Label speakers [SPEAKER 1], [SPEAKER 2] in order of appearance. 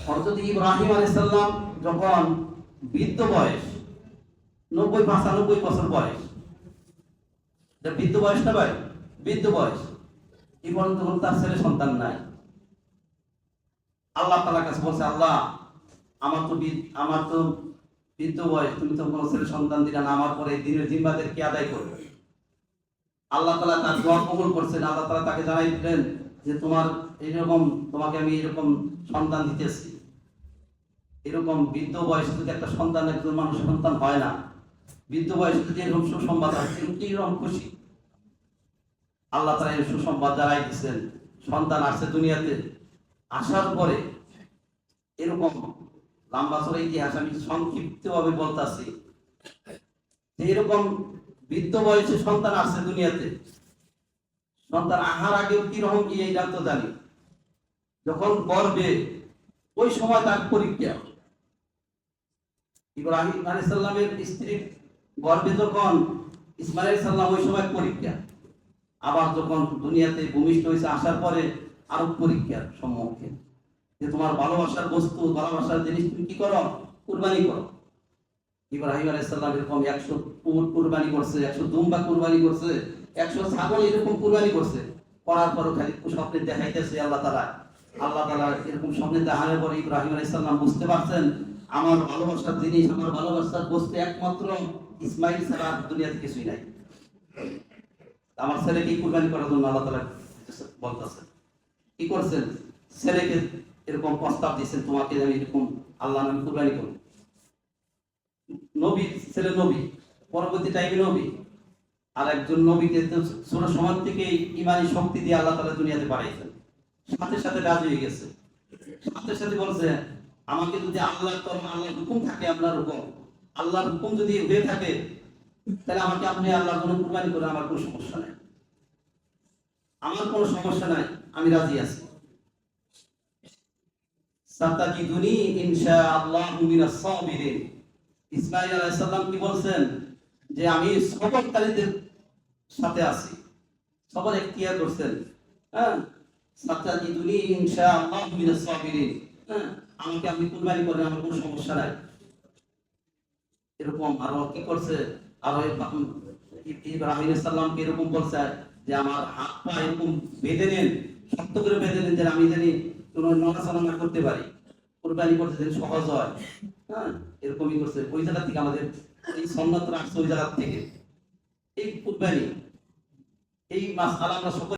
[SPEAKER 1] হযরত ইব্রাহিম আলাইহিস সালাম যখন বৃদ্ধ বয়স 90-95 বছর বয়স, এটা বৃদ্ধ বয়স না ভাই, বৃদ্ধ বয়স, এই পর্যন্ত তার ছেলে সন্তান নাই। আল্লাহ তাআলার কাছে বলছে, আল্লাহ আমার তো বৃদ্ধ বয়স, তুমি তো কোনো ছেলে সন্তান দিলে না, আমার পরে এই দিনের জিম্মাদের কে আদায় করবে? আল্লাহ তাআলা তার দোয়া কবুল করছেন। আল্লাহ তাআলা তাকে জানাই দিলেন যে তোমাকে আমি এরকম সন্তান দিতেছি। এরকম বৃদ্ধ বয়সে যদি একটা সন্তান, একজন মানুষের সন্তান হয় না, বৃদ্ধ বয়সে যদি এরকম সুসংবাদ হয়, কিরকম খুশি। আল্লাহ তাআলা এই সুসংবাদ জানাই দিচ্ছেন। সন্তান আসছে দুনিয়াতে, আসার পরে এরকম লম্বা চড়া ইতিহাস আমি সংক্ষিপ্তভাবে বলতেছি যে এরকম বৃদ্ধ বয়সে সন্তান আসছে দুনিয়াতে। সন্তান আহার আগেও কিরকম কি এইটা তো জানি। যখন গর্ভে, ওই সময় তার পরীক্ষা। ইব্রাহিম আলাইহিস সালামের স্ত্রীর গর্ভে যখন ইসমাঈল আলাইহিস সালাম, ওই সময় পরীক্ষা। আবার যখন দুনিয়াতে ভূমিষ্ঠ হয়েছে, আসার পরে আরো পরীক্ষার সম্মুখীন, যে তোমার ভালোবাসার বস্তু, ভালোবাসার জিনিস তুমি কি করো? কুরবানি করো। ইব্রাহিম আলাইহিস সালাম এরকম 100 উট কুরবানি করছে, 100 দুম্বা কুরবানি করছে, 100 ছাগল এরকম কুরবানি করছে। করার পরও খালি স্বপ্নে দেখাইতেছে আল্লাহ তাআলা এরকম স্বপ্নে দেখানোর পরে ইব্রাহিম আলাইহিস সালাম বুঝতে পারছেন, আমার ভালোবাসার জিনিস, আমার ভালোবাসার বস্তু একমাত্র ইসমাঈল ছাড়া দুনিয়াতে কিছুই নাই। আমার ছেলেকে কুরবানি করার জন্য আল্লাহ তাআলা বলতেছেন, কি করছেন? ছেলেকে এরকম প্রস্তাব দিচ্ছেন, তোমাকে আমি এরকম আল্লাহ নামে কুরবানি করব। নবী, ছেলে নবী, পরবর্তী টাইমে নবী। আর একজন নবীকে ছোট সময় থেকে ইমানি শক্তি দিয়ে আল্লাহ তাআলা দুনিয়াতে পাঠাইছেন। সাথে সাথে রাজি হয়ে গেছে, সাথে সাথে বলছে, আমাকে যদি আল্লাহর হুকুম থাকে, আল্লাহর হুকুম যদি হয়ে থাকে, তাহলে আমাকে আপনি আল্লাহর জন্য কুরবানি করে, আমার কোনো সমস্যা নাই, আমি রাজি আছি। সাতাজিদুনি ইনশাআল্লাহু মিনাস সাবিরিন। ইসমাঈল আলাইহিস সালাম কি বলছেন? যে আমি সবরকারীদের সাথে আছি। সবর ইখতিয়ার করছেন। হ্যাঁ, সাতাজিদুনি ইনশাআল্লাহু মিনাস সাবিরিন। হ্যাঁ, আমাকে আপনি কুরবানি করেন, আমার কোনো সমস্যা নাই। এরকম আরো কি করছে? আরো ইব্রাহিম আলাইহিস সালামকে এরকম বলছে যে আমার হাত পা এরকম বেঁধে নেন, শক্ত করে বেঁধে নেন, যে আমি জানি কোনো নড়াচড়া না করতে পারি, কুরবানি করতে যেন সহজ হয়। হ্যাঁ, এরকমই করছে। ওই জায়গা থেকে আমাদের এই সন্ন্যত রাখছে, ওই জায়গা থেকে এই কুরবানি, এই মাসআলা আমরা সকলে